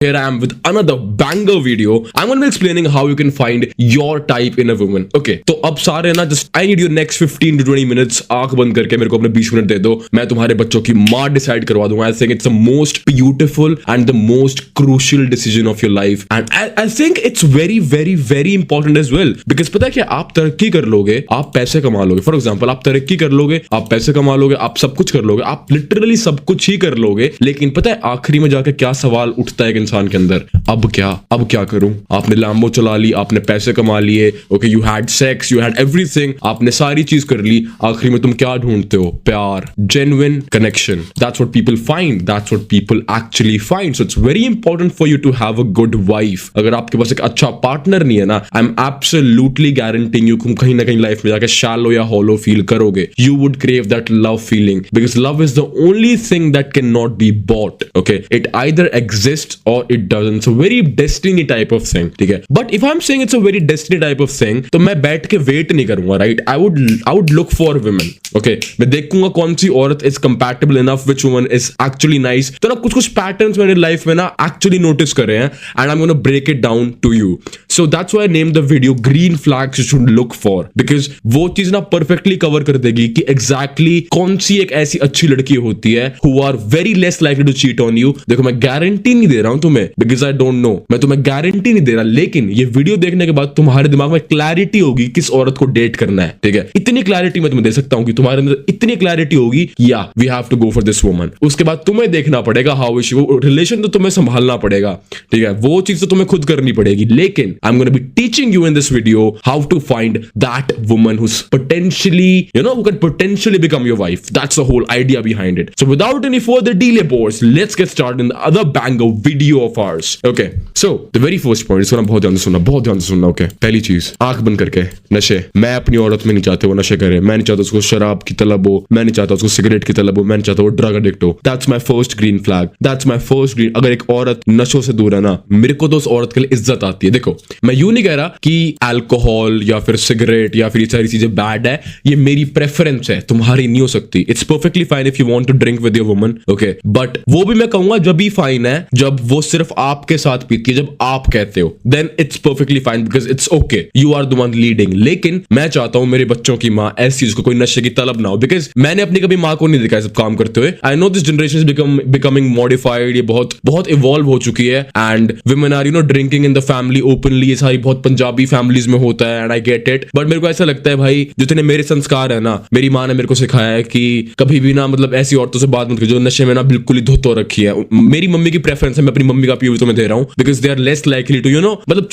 Here I am with another banger video. I'm going to be explaining how you can find your type in a woman. Okay, तो अब सारे ना just I need your next 15 to 20 minutes आंख बंद करके मेरे को अपने 20 मिनट दे दो, मैं तुम्हारे बच्चों की माँ डिसाइड करवा दूंगा. I think it's the most beautiful and the most crucial decision of your life, and I think it's very very very important as well because पता है क्या, आप तरक्की कर लोगे, आप पैसे कमा लोगे. फॉर एग्जाम्पल आप तरक्की कर लोगे, आप पैसे कमा लोगे, आप सब कुछ कर लोगे, आप लिटरली सब कुछ ही कर लोगे, लेकिन पता है आखिरी में जाके क्या सवाल उठता है इंसान के अंदर, अब क्या करूं. आपने लैम्बो चला ली, आपने पैसे कमा लिए, okay, you had sex, you had everything, आपने सारी चीज कर ली, आखिरी में तुम क्या ढूंढते हो? प्यार, genuine connection. That's what people find, that's what people actually find. So it's very important for you to have a good wife. अगर आपके पास एक अच्छा पार्टनर नहीं है ना, I am absolutely guaranteeing you, तुम कहीं ना कहीं लाइफ में जाके शैलो या हॉलो फील करोगे. You would crave that love feeling because love is the only thing that can not be bought. Okay, it either exist और it doesn't. So very destiny type of thing, ठीक है. But if I am saying it's a very destiny type of thing, तो मैं बैठ के wait नहीं करूंगा, right. I would look for women. Okay, मैं देखूंगा कौन सी औरत is compatible enough, which woman is actually nice. तो ना कुछ पैटर्न्स मैंने लाइफ में ना एक्चुअली नोटिस करे हैं, and I am gonna break it down to you. So that's why I name the video green flags you should look for, because वो चीज ना परफेक्टली कवर कर देगी कि एग्जैक्टली कौन सी एक ऐसी अच्छी लड़की होती है who are very less likely to cheat on you. देखो, मैं गारंटी नहीं दे रहा हूं तुम्हें बिकॉज आई डोंट नो, मैं तुम्हें गारंटी नहीं दे रहा, लेकिन ये वीडियो देखने के बाद तुम्हारे दिमाग में क्लैरिटी होगी किस औरत को डेट करना है, ठीक है. इतनी क्लैरिटी मैं तुम्हें दे सकता हूं कि तुम्हारे अंदर इतनी क्लैरिटी होगी, या we have to go for this woman. उसके बाद तुम्हें देखना पड़ेगा हाउ इज शी, वो रिलेशन तो तुम्हें संभालना पड़ेगा, ठीक है, वो चीज तो तुम्हें खुद करनी पड़ेगी. लेकिन I am gonna be teaching you in this video how to find that woman who potentially, you know, who can potentially become your wife. That's the whole idea behind it. So without any further delay boys, let's get started in the other banger video of ours. Okay, so the very first point, इसको ना बहुत ध्यान से सुनना. Okay, पहली चीज, आंख बंद करके नशे. मैं अपनी औरत में नहीं चाहते वो नशे करे, मैं नहीं चाहता उसको शराब की तलब हो, मैं नहीं चाहता उसको सिगरेट की तलब हो, मैं नहीं चाहता वो ड्रग एडिक्ट हो. That's my first green flag, that's my first green. अगर एक औरत नशों से दूर है ना, मेरे को तो उस औरत के लिए इज्जत आती है. देखो, मैं यूं नहीं कह रहा कि अल्कोहल या फिर सिगरेट या फिर ये सारी चीजें बैड है, ये मेरी प्रेफरेंस है, तुम्हारी नहीं हो सकती. It's perfectly fine if you want to drink with your woman, okay, but वो भी मैं कहूंगा जब भी फाइन है जब वो सिर्फ आपके साथ पीती है, जब आप कहते हो, then it's perfectly fine because it's okay, you are the one leading. लेकिन मैं चाहता हूं मेरे बच्चों की मां ऐसी चीज को कोई नशे की तलब ना हो, बिकॉज मैंने अपनी कभी मां को नहीं देखा सब काम करते हुए. I know this generation is becoming modified, ये बहुत इवॉल्व हो चुकी है, and women are, you know, drinking in the family openly. ये सारी बहुत पंजाबी फैमिलीज में होता है, and I get it. But मेरे को ऐसा लगता है भाई, जितने मेरे संस्कार है ना, मेरी मां ने मेरे को सिखाया है कि कभी भी ना, मतलब ऐसी औरतों से बात मत करो जो नशे में ना बिल्कुल ही धुत हो रखी है. मेरी मम्मी की प्रेफरेंस है, मैं अपनी मम्मी का पीयू तुम्हें दे रहा हूं because they are less likely to, you know, मतलब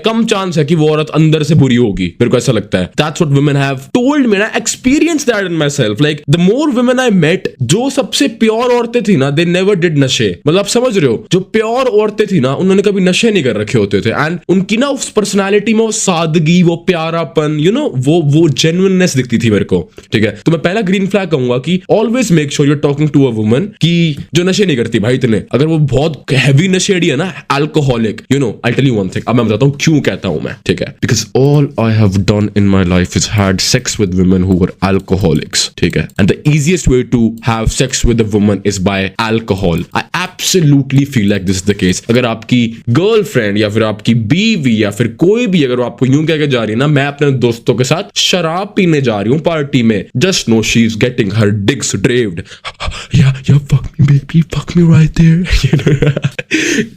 कम चांस है कि वो औरत अंदर से बुरी होगी. मेरे को ऐसा लगता है. That's what women have told me, I experience that in myself. Like the more women I met, जो सबसे प्योर औरतें थी ना, दे नेवर डिड नशे. मतलब आप समझ रहे हो, जो प्योर औरतें थी ना, उन्होंने कभी नशे नहीं कर रखे होते थे, एंड उनकी ना उस पर्सनालिटी में वो सादगी, वो प्यारापन, यू नो, वो जेन्युइननेस दिखती थी मेरे को, ठीक है. तो मैं पहला ग्रीन फ्लैग कहूंगा कि always make sure you are talking to a woman की जो नशे नहीं करती भाई इतने. अगर वो बहुत हैवी नशेड़ी है ना, alcoholic, you know, I tell you one thing, अब मैं बताता हूं क्यों कहता हूं मैं, ठीक है. Because all I have done in my life is had sex with women who were alcoholics, ठीक है. And the easiest way to have sex with a woman is by alcohol. I absolutely feel like this is the case. अगर आपकी girlfriend या फिर आपकी बीवी या फिर कोई भी अगर आपको यूं कह के जा रही है ना, मैं अपने दोस्तों के साथ शराब पीने जा रही हूं पार्टी में, just no she is getting her dicks ड्रेव्ड. Yeah, fuck me baby, fuck me right there. You know?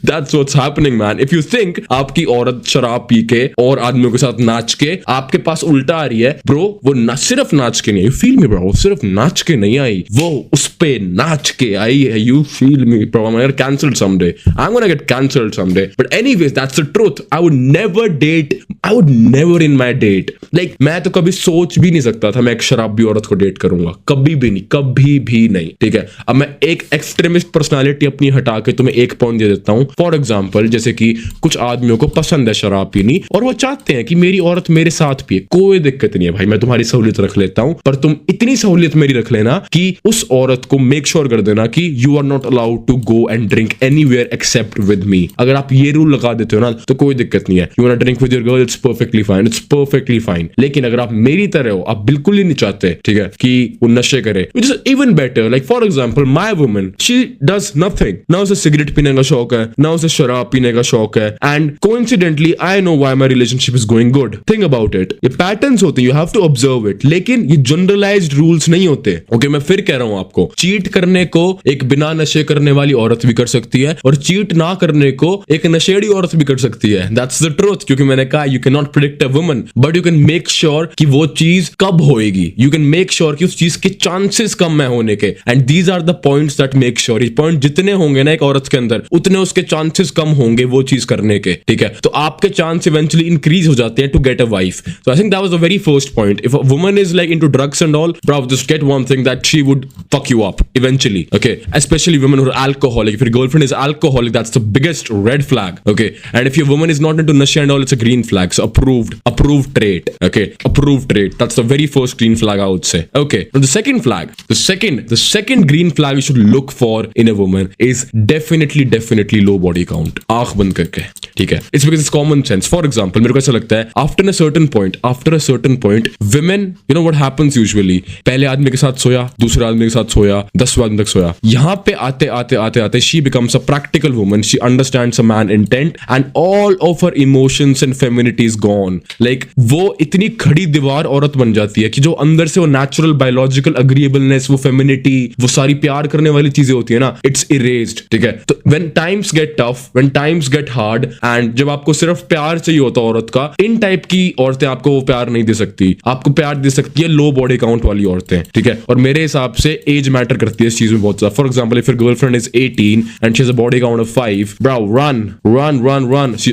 That's what's happening, man. If you think आपकी औरत शराब पी के और आदमियों के साथ नाच के आपके पास उल्टा आ रही है, ब्रो, वो ना सिर्फ नाच के नहीं आई, you feel me bro, वो सिर्फ नाच के नहीं आई, वो उस पे नाच के आई है. You feel me bro, I'm gonna get cancelled someday. I'm gonna get cancelled someday. But anyways, that's the truth. I would never in my date, like, मैं तो कभी सोच भी नहीं सकता था मैं एक शराबी औरत को डेट करूंगा, कभी भी नहीं, ठीक है. अब मैं एक एक्सट्रीमिस्ट पर्सनालिटी अपनी हटा के तुम्हें एक पॉइंट दे देता हूं. फॉर एग्जांपल, जैसे कि कुछ आदमियों को पसंद है शराब पीनी और वो चाहते हैं कि मेरी औरत मेरे साथ पिए, कोई दिक्कत नहीं है भाई, मैं तुम्हारी सहूलियत रख लेता हूं, पर तुम इतनी सहूलियत मेरी रख लेना कि उस औरत को मेक श्योर कर देना कि you are not allowed to go go and drink anywhere except with me. अगर आप ये रूल लगा देते हो ना तो कोई दिक्कत नहीं है. You wanna drink with your girl, it's perfectly fine. It's perfectly fine. लेकिन अगर आप मेरी तरह हो, आप बिल्कुल ही नहीं चाहते, ठीक है, कि वो नशे करे, which is even better. Like for example, my woman, she does nothing. ना उसे सिगरेट पीने का शौक है, ना उसे शराब पीने का शौक है, and coincidentally, I know why my relationship is going good. Think about it. ये patterns होते हैं, you have to observe it. लेकिन ये generalized rules नहीं होते. Okay, मैं फिर कह रहा हूं आपको, चीट करने को एक बिना नशे करने वाली औरत भी कर सकती है और चीट ना करने को एक नशेड़ी औरत भी कर सकती है. That's the truth. क्योंकि मैंने कहा you cannot predict a woman, but you can make sure कि वो चीज कब होएगी. You can make sure कि उस चीज के चांसेस कम है होने के. And these are the points that make sure. ये पॉइंट जितने होंगे ना एक औरत के अंदर, उतने उसके चांसेस कम होंगे वो चीज करने के. ठीक है, तो आपके चांस इवेंचुअली इंक्रीज हो जाते हैं to get a wife. So I think that was the very first point. If a woman is like into drugs and all, bro, just get one thing that she would fuck you up eventually. Okay, especially women who are alcoholic. If your girlfriend is alcoholic, that's the biggest red flag. Okay, and if your woman is not into nasha and all, it's a green flag. So approved trait. Okay, approved trait. That's the very first green flag I would say. Okay, now the second flag, the second green flag you should look for in a woman is definitely low body count. आँख बंद करके, ठीक है. It's because it's common sense. For example, मेरे को ऐसा लगता है after a certain point, women, you know what happens usually? पहले आदमी के साथ सोया, दूसरे आदमी के साथ सोया, 10वें आदमी तक सोया. यहाँ पे आते she becomes a practical woman. She understands a man intent and all of her emotions and femininity is gone. Like वो इतनी खड़ी दीवार औरत बन जाती है कि जो अंदर से वो natural biological agreeableness, वो femininity, वो सारी प्यार करने वाली चीजें होती है ना, it's erased. ठीक है, तो when times get tough, when times get hard and जब आपको सिर्फ प्यार चाहिए होता है औरत का, इन टाइप की औरतें आपको वो प्यार नहीं दे सकती. आपको प्यार दे सकती है लो बॉडी काउंट वाली औरतें. ठीक है, और मेरे हिसाब से एज मैटर करती है इस चीज में बहुत ज्यादा. For example, if your girlfriend is 18 and she has a body count of 5, bro, run.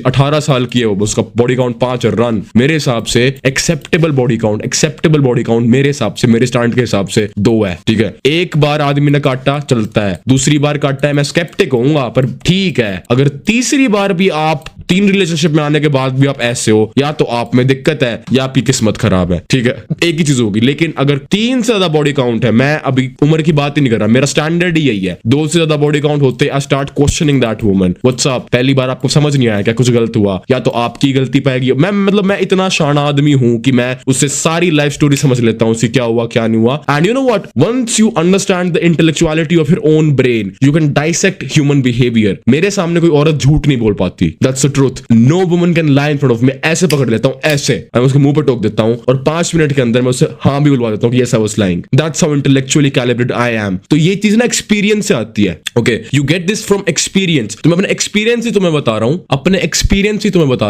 18 साल की है वो, उसका बॉडी काउंट 5 है, रन. मेरे हिसाब से एक्सेप्टेबल बॉडी काउंट मेरे हिसाब से, मेरे स्टैंड के हिसाब से 2 है. ठीक है, एक बार आदमी ने काटा चलता है, दूसरी बार काटा है मैं स्केप्टिक होऊंगा, पर ठीक है. अगर तीसरी बार भी आप 3 रिलेशनशिप में आने के बाद भी आप ऐसे हो, या तो आप में दिक्कत है या आपकी किस्मत खराब है. ठीक है, एक ही चीज होगी. लेकिन अगर 3 से ज्यादा बॉडी काउंट है, मैं अभी उम्र की बात ही नहीं कर रहा, मेरा स्टैंडर्ड ही यही है, 2 से ज्यादा बॉडी काउंट होते I start questioning that woman. What's up? पहली बार आपको समझ नहीं आया क्या, कुछ गलत हुआ, या तो आपकी गलती पाएगी. मैं इतना शाना आदमी हूं कि मैं उससे सारी लाइफ स्टोरी समझ लेता हूं, क्या हुआ क्या नहीं हुआ. And you know what, once you understand the intellectuality of your own brain, you can dissect human behaviour. मेरे सामने कोई औरत झूठ नहीं बोल पाती. That's the truth. No woman can lie in front of me. ऐसे पकड़ लेता हूं, ऐसे मैं उसके मुंह पे टोक देता हूं और 5 मिनट के अंदर मैं उससे हाँ भी बुलवा देता हूं कि yes I was lying. That's how intellectually calibrated I am. तो ये चीज ना एक्सपीरियंस से आती है. Okay, you get this from experience. तो मैं अपने एक्सपीरियंस ही तुम्हें बता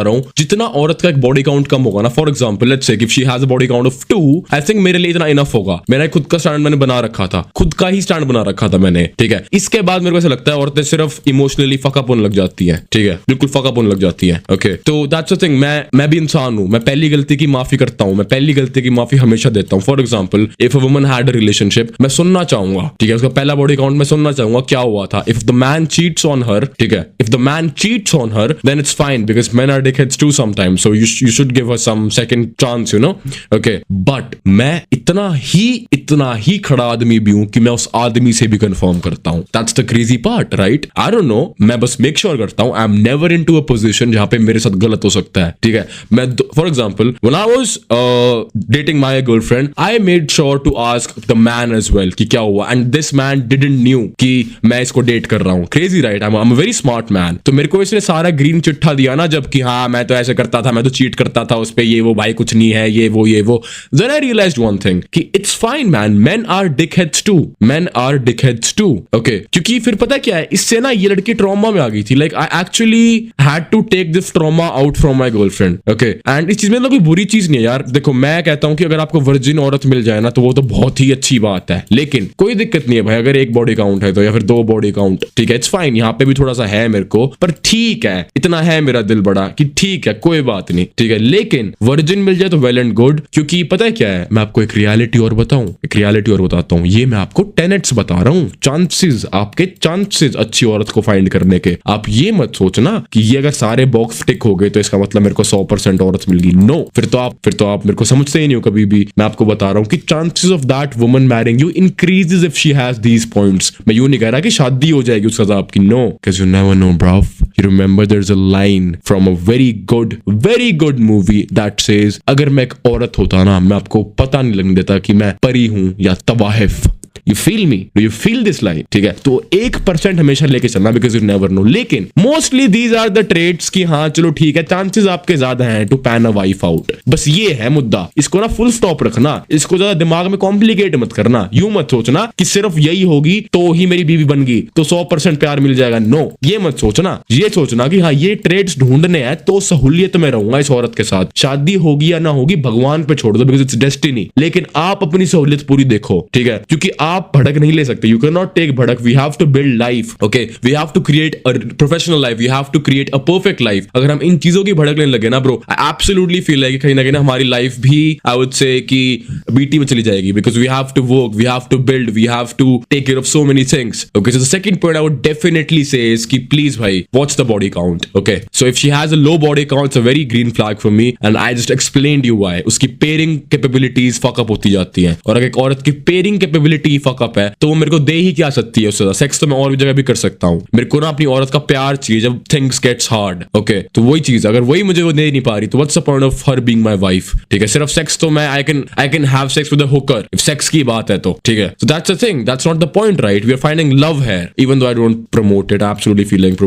रहा हूं, जितना औरत का एक बॉडी काउंट कम होगा ना, for example let's say if she has a body count of 2, I think मेरे लिए इतना इनफ होगा. मेरा खुद का स्टैंड मैंने बना रखा था, खुद का ही स्टैंड बना रखा था मैंने. ठीक है, इसके बाद मेरे को ऐसा लगता है औरतें सिर्फ इमोशनली फकअप होने लग जाती हैं. ठीक है, बिल्कुल फकअप होने लग जाती हैं. ओके, तो दैट्स द थिंग. मैं भी इंसान हूं, मैं पहली गलती की माफी करता हूं, मैं पहली गलती की माफी हमेशा देता हूं. For example, if a woman had a relationship, मैं सुनना चाहूंगा. ठीक है, उसका पहला बॉडी काउंट मैं सुनना चाहूंगा क्या हुआ था. If the man cheats on her, ठीक है, if the man cheats on her, then it's fine because men are dickheads too sometimes, so you should give her some second chance, you know. Okay, but मैं इतना ही खड़ा आदमी भी हूं कि मैं उस आदमी से भी कंफर्म करता हूं. That's the crazy part, right? I don't know, मैं बस मेक श्योर करता हूं I'm never into a position जहां पे मेरे साथ गलत हो सकता है. ठीक है, मैं for example when I was dating my girlfriend, I made sure to ask the man as well कि क्या हुआ, and this man didn't knew कि मैं इसको डेट कर रहा हूं. Crazy, right? I'm a very smart man. तो मेरे को इसने सारा ग्रीन चिट्ठा दिया ना, जब कि हाँ मैं तो ऐसे करता था, मैं तो चीट करता था उस पे, ये वो, भाई कुछ नहीं है, ये वो. Then I realized one thing कि it's fine man, men are dickheads too. Okay, क्योंकि फिर पता क्या है, इससे ना ये लड़की ट्रॉमा में आ गई थी. Like I actually had to take this trauma out from my girlfriend. Okay, and इस चीज में कोई बुरी चीज नहीं है यार. देखो, मैं कहता हूँ कि अगर आपको वर्जिन औरत मिल जाए ना तो वो तो बहुत ही अच्छी बात है, लेकिन कोई दिक्कत नहीं है भाई अगर 1 बॉडी काउंट है तो, या फिर 2 बॉडी काउंट. ठीक है, इट्स फाइन. यहाँ पे भी थोड़ा सा है मेरे को, पर ठीक है, इतना है मेरा दिल बड़ा कि ठीक है कोई बात नहीं. ठीक है, लेकिन वर्जिन मिल जाए तो वेल एंड गुड. क्योंकि पता है क्या है, मैं आपको एक रियलिटी और बताता हूँ. ये मैं आपको टेनेट्स बता रहा हूँ, चांसेस, आपके चांसेस अच्छी औरत को फाइंड करने के. आप ये मत सोचना कि अगर सारे बॉक्स टिक हो गए तो इसका मतलब मेरे को 100% औरत मिल गई। नो, फिर तो आप मेरे को समझते ही नहीं हो कभी भी। मैं आपको बता रहा हूँ कि chances of that woman marrying you increases if she has these points. मैं यूं नहीं कह रहा कि शादी हो जाएगी उसके साथ आपकी, no, because you never know bro. You remember there's a line from a very good movie that says अगर मैं एक औरत होता ना, मैं आपको पता नहीं लगने देता कि मैं परी हूं या तवाहिफ। You feel me? Do you feel this line? ठीक है, तो 1% हमेशा लेके चलना because you never know। लेकिन mostly these are the traits कि हाँ चलो ठीक है, चांसेस आपके ज्यादा हैं to pan a wife out। बस ये है मुद्दा, इसको ना फुल स्टॉप रखना, इसको ज्यादा दिमाग में कॉम्प्लिकेट मत करना। यूं मत सोचना कि सिर्फ यही होगी तो ही मेरी बीवी बन गई तो 100% प्यार मिल जाएगा। नो, ये मत सोचना। ये सोचना कि हाँ ये ट्रेड्स ढूंढने हैं तो सहूलियत में रहूंगा इस औरत के साथ। शादी होगी या ना होगी भगवान पे छोड़ दो बिकॉज इट्स डेस्टिनी। लेकिन आप अपनी सहूलियत पूरी देखो, ठीक है, क्योंकि आप भड़क नहीं ले सकते। यू कैन नॉट टेक भड़क। We have to build life, okay, we have to create a professional life, we have to create a perfect life. अगर हम इन चीजों की भड़क लेने लगे ना bro, I absolutely feel like कहीं ना कहीं हमारी लाइफ भी आई वुड से कि बीटी में चली जाएगी because we have to work, we have to build, we have to take care of so many things. Okay, so the second point I would definitely say is कि please भाई watch the body count. Okay, so if she has a low body count it's a very green flag for me and I just explained you why. उसकी pairing capabilities fuck up होती जाती हैं, और अगर एक औरत की पेयरिंग कैपेबिलिटी फक अप है तो वो मेरे को दे ही क्या सकती है उससे ज्यादा। सेक्स तो मैं और भी जगह भी कर सकता हूँ, मेरे को ना अपनी औरत का प्यार चाहिए जब थिंग्स गेट्स हार्ड। ओके, तो वही चीज अगर वही मुझे वो दे नहीं पा रही तो what's the point of her being my wife. ठीक है, सिर्फ सेक्स तो मैं I can have sex with a hooker if sex की बात है तो, ठीक है। So that's the thing, that's not the point, right? We are finding love here even though I don't promote it. I absolutely feel like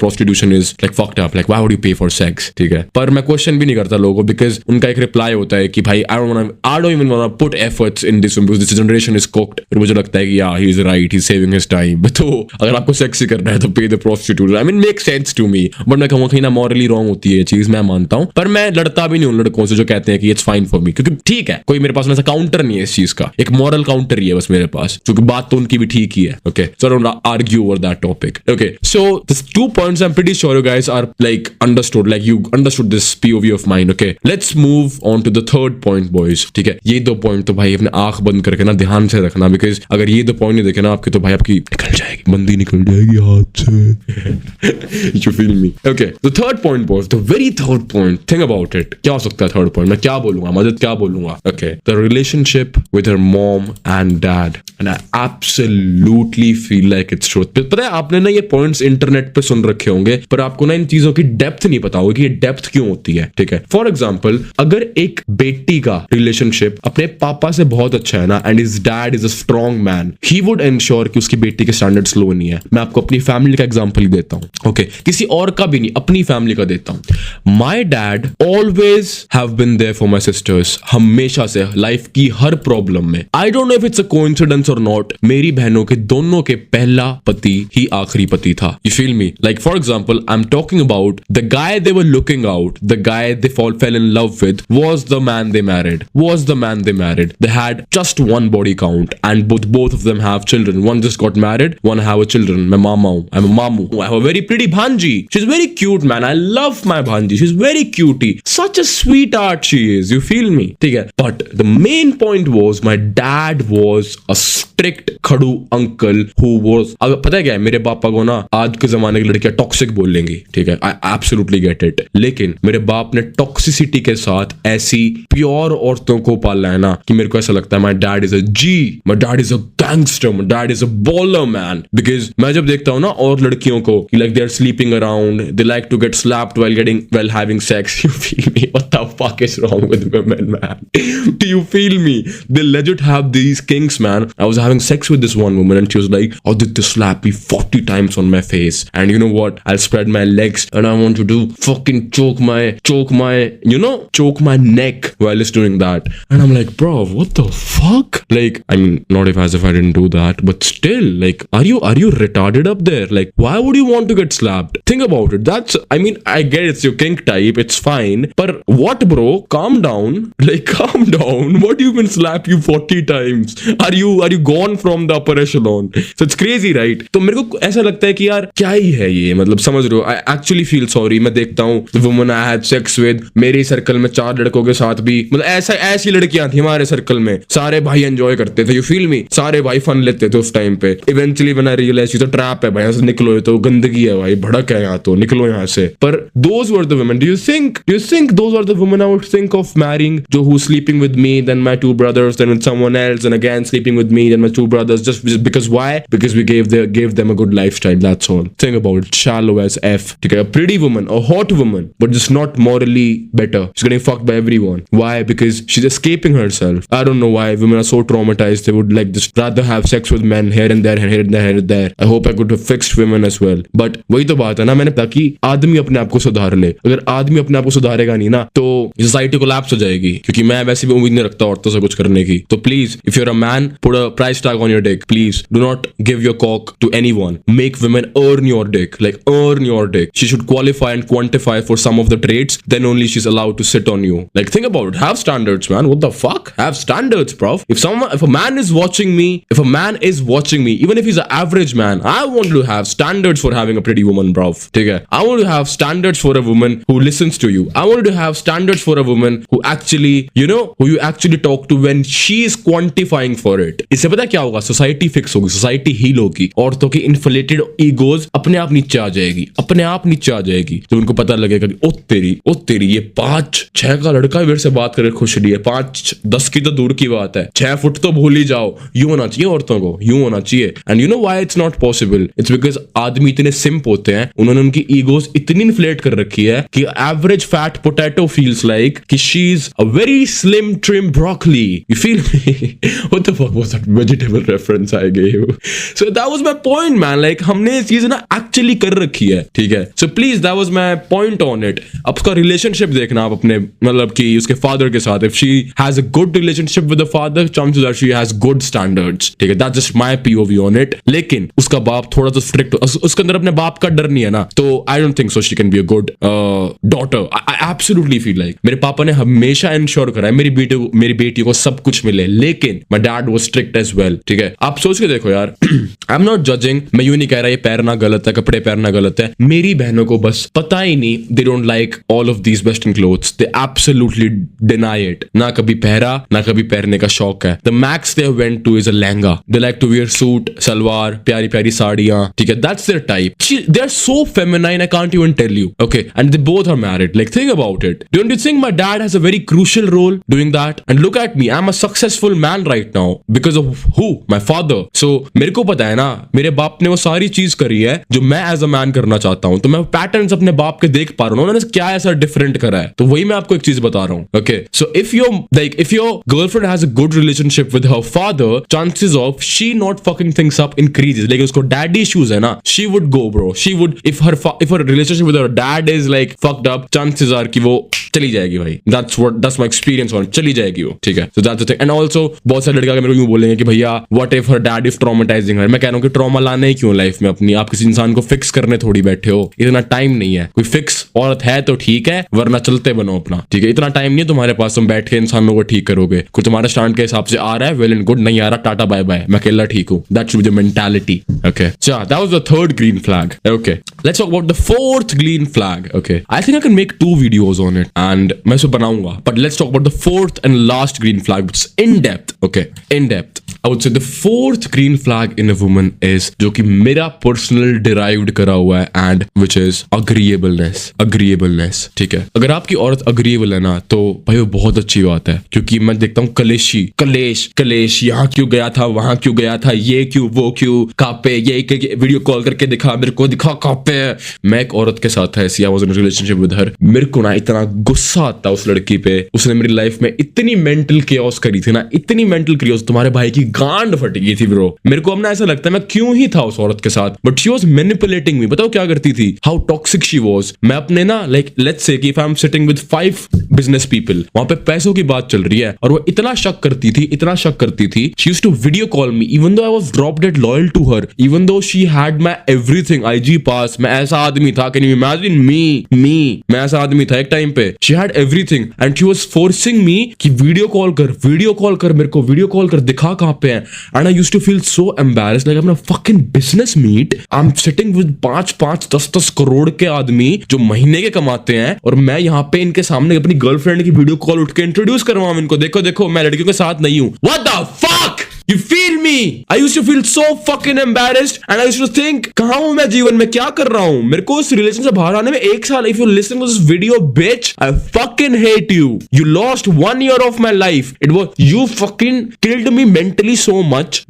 prostitution is like fucked up, like why would you pay for sex, ठीक है। पर मैं question भी नहीं करता लोगों को because उनका एक रिप्लाई होता है कि भाई I don't even want to put efforts in this because this generation is cooked. फिर मुझे लगता है कि yeah he is right, he is saving his time. तो अगर आपको सेक्स ही करना है तो pay the prostitute. I mean make sense to me, but मैं कहूंगा कहीं ना मॉरली रॉन्ग होती है ये चीज, मैं मानता हूं। पर मैं लड़ता भी नहीं उन लड़कों से जो कहते हैं कि इट्स फाइन फॉर मी, क्योंकि ठीक है कोई मेरे पास ऐसा काउंटर नहीं है इस चीज का, एक मॉरल काउंटर ही है बस मेरे पास, क्योंकि बात तो उनकी भी ठीक ही है। Okay, so I don't argue over that topic. Okay, so this 2 points I'm pretty sure you guys are like understood, like you understood this POV of mine. Okay, let's move on to the third point boys। ठीक है, ये 2 point तो भाई अपने आंख बंद करके ना ध्यान से रखना, बिकॉज अगर ये 2 पॉइंट नहीं देखे ना आपके तो भाई आपकी निकल जाएगी, बंदी निकल जाएगी हाथ से। You feel me? Okay, the third point boys, the very third point, think about it। क्या हो सकता है थर्ड पॉइंट? मैं क्या बोलूंगा, मदद क्या बोलूंगा? Okay, the relationship with her mom and dad, and I absolutely feel like it's truth। पता है आपने ना ये पॉइंट्स इंटरनेट पे सुन रखे होंगे पर आपको ना इन चीजों की डेप्थ नहीं पता होगी कि ये डेप्थ क्यों होती है। ठीक है, फॉर एग्जाम्पल अगर एक बेटी का रिलेशनशिप अपने पापा से बहुत अच्छा है ना and his dad is a strong man, he would ensure कि उसकी बेटी के स्टैंडर्ड्स लो नहीं है। मैं आपको अपनी फैमिली का एग्जांपल ही देता हूं, ओके, किसी और का भी नहीं, अपनी फैमिली का देता हूं। My dad always have been there for my sisters, हमेशा से लाइफ की हर प्रॉब्लम में। I don't know if it's a coincidence और नॉट, मेरी बहनों के दोनों के पहला पति ही आखिरी पति था। You feel me? Like for example, I'm talking about the guy they were looking out, the guy they fell in love with was the man they married. They had just one body count and both of them have children. One just got married, one have a children. I'm a mamu. I have a very pretty bhanji. She's very cute, man. I love my bhanji. She's very cutie. Such a sweetheart she is. You feel me? ठीक है. But the main point was my dad was a strict खड़ू uncle who was, अब पता है क्या है, मेरे पापा को ना आज के जमाने की लड़कियां टॉक्सिक बोल लेंगी, ठीक है, आई एब्सोल्युटली गेट इट, लेकिन मेरे बाप ने टॉक्सिसिटी के साथ ऐसी प्योर औरतों को पाला है ना कि मेरे को ऐसा लगता है my dad is a G, my dad is a gangster, my dad is a baller man. Because मैं जब देखता हूँ ना और लड़कियों को कि like they are sleeping around, they like to get slapped while having sex, you feel me? What the fuck is wrong with women, man? Do you feel me? They legit have these kinks, man. I was having sex with this one woman and she was like, oh, did this slap me 40 times on my face, and you know what, I'll spread my legs and I want you to fucking choke my neck while it's doing that. And I'm like, bro, what the fuck? Like, I mean, not as if I didn't do that, but still, like, are you retarded up there? Like, why would you want to get slapped? Think about it. That's, I mean, I get it's your kink type, it's fine, but what, bro? Calm down. Like, calm down. What do you been slap you 40 times? Are you gone from the upper echelon? So it's crazy, right? तो मेरे को ऐसा लगता है कि यार क्या ही है ये, मतलब समझ रहे हो? I actually feel sorry. मैं देखता हूँ woman I had sex with, मेरे सर्कल में 4 लड़कों के साथ भी, मतलब ऐसी लड़कियां थी हमारे सर्कल में, सारे भाई एंजॉय करते थे, यू फील मी, सारे भाई फन लेते थे उस टाइम पे। इवेंचुअली व्हेन आई रियलाइज ये तो ट्रैप है भाई, यहाँ से निकलो, ये तो गंदगी है भाई, भड़क है यहाँ, तो निकलो यहाँ से। पर those were the women, do you think those are the women I would think of marrying, जो who sleeping with me, then my two brothers, then with someone else, and again sleeping with me, then my two brothers, just because why? Because we gave them a good lifestyle, that's all. Think about it, shallow as F. ठीक है, a pretty woman, a hot woman, but just not morally better. She's getting fucked by everyone. Why? Because she's escaping herself. I don't know why women are so traumatized. They would like just rather have sex with men here and there and here and there, here and there. I hope I could have fixed women as well. But वही तो बात है ना, मैंने ताकि आदमी अपने आप को सुधार ले। अगर आदमी अपने आप को सुधारेगा नहीं ना, तो सोसाइटी कोलैप्स हो जाएगी। क्योंकि मैं वैसे भी उम्मीद नहीं रखता औरतों से कुछ करने की। तो please, if you're a man, put a price tag on your dick. Please do not give your cock to anyone. Make women earn your dick, like earn your dick. She should qualify and quantify for some of the traits, then only she's allowed to sit on you. Like, think about it, have standards, man. What the fuck? Have standards, bro. If a man is watching me, even if he's an average man, I want to have standards for having a pretty woman, bro. ठीक है? I want to have standards for a woman who listens to you. I want to have standards for a woman who actually, who you actually talk to when she is quantifying for it. इससे पता क्या होगा? Society fix होगी, society heal होगी, औरतों की inflated egos अपने आप नीचे आ जाएगी, अपने आप नीचे आ जाएगी। तो उनको पता लगेगा कि ओ तेरी ये 5'6" का लड़का मेरे से बात करके खुश नहीं है, 5'10" की तो दूर की बात है, 6 फुट तो भूल ही जाओ। यूं होना चाहिए औरतों को, यूं होना चाहिए। And you know why it's not possible? It's because आदमी इतने सिंप होते हैं, उन्होंने उनकी ईगोज इतनी इन्फ्लेट कर रखी है कि average fat potato feels like कि she is a very slim trim broccoli. You feel me? What the fuck was that vegetable reference I gave? So that was my point, man. Like हमने ये चीज ना actually कर रखी है, ठीक है? So please, that was my point on it. अब उसका रिलेशनशिप देखना आप अपने, मतलब कि उसके फादर के साथ। If she has a good relationship with the father, chances are she has good standards, ठीक है? That's just my POV on it. लेकिन उसका बाप थोड़ा तो स्ट्रिक्ट, उसके अंदर अपने बाप का डर नहीं है ना, तो I don't think so she can be a good daughter. I absolutely feel like मेरे पापा ने हमेशा इंश्योर करा है मेरी बेटी को सब कुछ मिले, लेकिन my dad was strict as well, ठीक है? आप सोच के देखो यार, आई एम नॉट जजिंग, मैं यूं नहीं कह रहा ये पहनना गलत है, कपड़े पहनना गलत है। मेरी बहनों को बस पता ही नहीं, they don't like all of these western clothes, they absolutely deny it. ना कभी पहरा, ना कभी पहनने का शौक है। The max they went to is a lehenga. They like to wear suit, salwar, प्यारी प्यारी साड़ियां, ठीक है? That's their type. They are so feminine, I can't even tell you, okay? And they both are married. Like think about it. Don't you think my dad has a very crucial role doing that? And look at me, I am a successful man right now because of who? My father. So मेरे को पता है ना, मेरे बाप ने वो सारी चीज करी है जो मैं एज अ मैन करना चाहता हूं। तो मैं पैटर्न्स अपने बाप के देख पा रहा हूं, उन्होंने क्या ऐसा डिफरेंट करा है। तो वही मैं आपको एक चीज बता रहा हूं, okay? So if your girlfriend has a good relationship with her father, chances of she not fucking things up increases. लेकिन उसको डैडी इश्यूज है ना, she would go bro, she would, if her relationship with her dad is like fucked up, chances are कि वो चली जाएगी भाई। That's my experience on, चली जाएगी वो, ठीक है? So that's the thing. And also बहुत सारे लड़के मेरे को यूं बोलेंगे कि भैया what if her dad is traumatising her. मैं कह रहा हूं कि ट्रॉमा लाना ही क्यों लाइफ में अपनी? आप किसी इंसान को फिक्स करने थोड़ी बैठे हो, इतना टाइम नहीं है। कोई फिक्स औरत है तो ठीक है, वरना चलते बनो अपना, ठीक है? इतना टाइम नहीं है तुम्हारे पास, तुम बैठ के इंसानों को ठीक करोगे। कुछ तुम्हारे स्टैंड के हिसाब से आ रहा है, वेल एंड गुड, नहीं आ रहा टाटा बाय बाय, मैं अकेला ठीक हूं। That should be the mentality, okay? So that was the third green flag, okay? Let's talk about the fourth green flag, okay? I think I can make 2 videos on it and मैं इसे बनाऊंगा, but let's talk about the fourth and last green flag, which is in depth, okay? In depth I would say the fourth green flag in a woman is, जो कि मेरा personal derived करा हुआ है, and which is agreeableness, ठीक है? अगर आपकी औरत अग्रीएबल है ना, तो भाई वो बहुत अच्छी बात है। क्योंकि मैं देखता हूँ कलेश, यहाँ क्यों गया था, वहां क्यों गया था, ये क्यों, वो क्यों, कहाँ पे, ये वीडियो कॉल करके दिखा मेरे को, दिखा कहाँ पे। मैं एक औरत के साथ है, I was in relationship with हर। मेरे को ना इतना गुस्सा आता उस लड़की पे, उसने मेरी लाइफ में इतनी मेंटल केओस करी थी ना, इतनी मेंटल केओस, तुम्हारे भाई की गांड फट गई थी ब्रो। मेरे को अपना ऐसा लगता है मैं क्यों ही था उस औरत के साथ, बट शी वाज मैनिपुलेटिंग मी। बताओ क्या करती थी, हाउ टॉक्सिक शी वाज। मैं अपने ना, लाइक लेट्स से कि if I am sitting with 5 business people, वहां पे पैसों की बात चल रही है, और वो इतना शक करती थी, she used to video call me even though I was drop dead loyal to her, even though she had my everything, IG पास। मैं ऐसा आदमी था, कैन यू इमेजिन मी, मैं ऐसा आदमी था एक टाइम पे। She had everything and she was forcing me कि वीडियो कॉल कर, मेरे को वीडियो कॉल कर, दिखा कहां पे है। And I used to feel so embarrassed, like I'm a fucking business meet, I'm sitting with 5 10 crore के आदमी जो महीने के कमाते हैं, और मैं यहाँ पे इनके सामने अपनी गर्लफ्रेंड की वीडियो कॉल उठ के इंट्रोड्यूस करवाऊं इनको, देखो मैं लड़कियों के साथ नहीं हूं। What the fuck? You feel me? I used to feel so fucking embarrassed and I used to think कहाँ हूँ मैं जीवन में, क्या कर रहा हूँ? मेरे को इस रिलेशन से बाहर आने में 1 साल. If you listen to this video, bitch, I fucking hate you. You lost 1 year of my life. It was you fucking killed me mentally so much.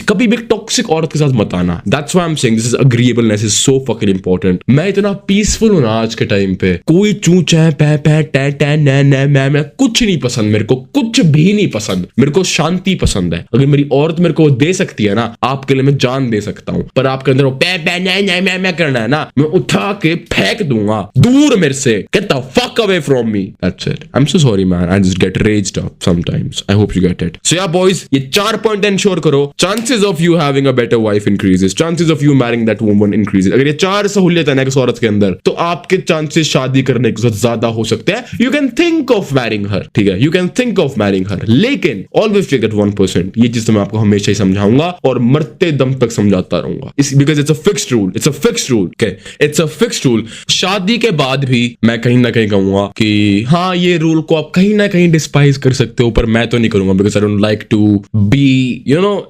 कभी भी एक टॉक्सिक औरत के साथ मत आना. That's why I'm saying this is agreeableness is so fucking important. मैं इतना पीसफुल हूँ ना आज के टाइम पे. कोई चू चै पै पै टै टै नै नै मैं कुछ नहीं पसंद. मेरे को कुछ भी नहीं पसंद. मेरे को शांति पसंद है. अगर मेरी औरत मेरे को दे सकती है ना, आपके लिए मैं जान दे सकता हूँ. पर आपके अंदर वो पै पै नै नै मैं करना है ना, मैं उठा के फेंक दूंगा दूर मेरे से. Get the fuck away from me. That's it. I'm so sorry man. I just get raged up sometimes. I hope you get it. So yeah boys, ये 4 पॉइंट इंश्योर करो. Chances of you having a better wife increases. Chances of you marrying that woman increases. अगर ये 4 सहूलियत है ना किसी औरत के अंदर, तो आपके चांसेस शादी करने के साथ ज्यादा हो सकते हैं. You can think of marrying her. ठीक है, you can think of marrying her. लेकिन always take that 1%. ये चीज तो मैं आपको हमेशा ही समझाऊंगा और मरते दम तक समझाता रहूंगा. Because it's a fixed rule. It's a fixed rule. Okay, it's a fixed rule. शादी के बाद भी मैं कहीं ना कहीं कहूंगा कि हाँ ये रूल को आप कहीं ना कहीं डिस्पाइज कर सकते हो, पर मैं तो नहीं करूंगा. Because I don't like to be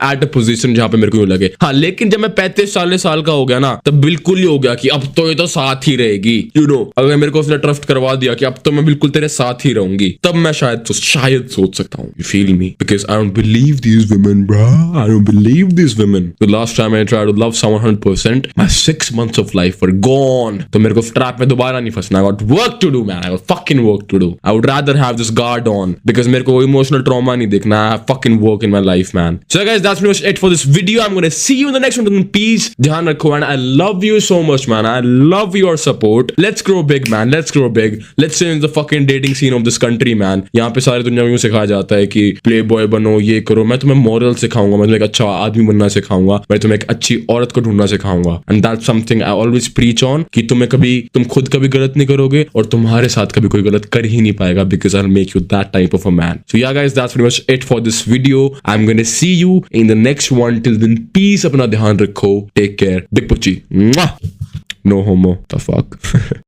at a position जहां पे मेरे को यूं लगे. हाँ, लेकिन जब मैं 35-40 साल का हो गया ना, तब बिल्कुल ही हो गया कि अब तो ये तो साथ ही रहेगी. अगर मेरे को उसने ट्रस्ट करवा दिया कि अब तो मैं बिल्कुल तेरे साथ ही रहूंगी, तब मैं शायद सोच सकता हूँ. You feel me? Because I don't believe these women, bro. I don't believe these women. The last time I tried to love someone 100%, my 6 months of life were gone. तो मेरे को ट्रैप में दोबारा नहीं फंसना. I got work to do, man. I got fucking work to do. I would rather have this guard on because मेरे को emotional trauma नहीं देखना. I have fucking work in my life, man. So guys, that's pretty much it for this video. I'm gonna see you in the next one. Peace. ध्यान रखो, and I love you so much, man. I love your support. Let's grow big, man. Let's grow big. Let's change the fucking dating scene of this country, man. यहाँ पे सारी दुनिया में यूं सिखाया जाता है कि प्ले बॉय बनो, ये करो. मैं तुम्हें मॉरल सिखाऊंगा, मैं तुम्हें एक अच्छा आदमी बनना सिखाऊंगा, मैं तुम्हें एक अच्छी औरत को ढूंढना सिखाऊंगा. And that's something I always preach on कि तुम खुद कभी गलत नहीं करोगे और तुम्हारे साथ कभी कोई गलत कर ही नहीं पाएगा. Because I will make you that type of a man. So yeah guys, that's pretty much it for this video. I am gonna see you in the next one. Till then, peace. अपना ध्यान रखो. Take care. Big पुच्ची. No homo. The fuck.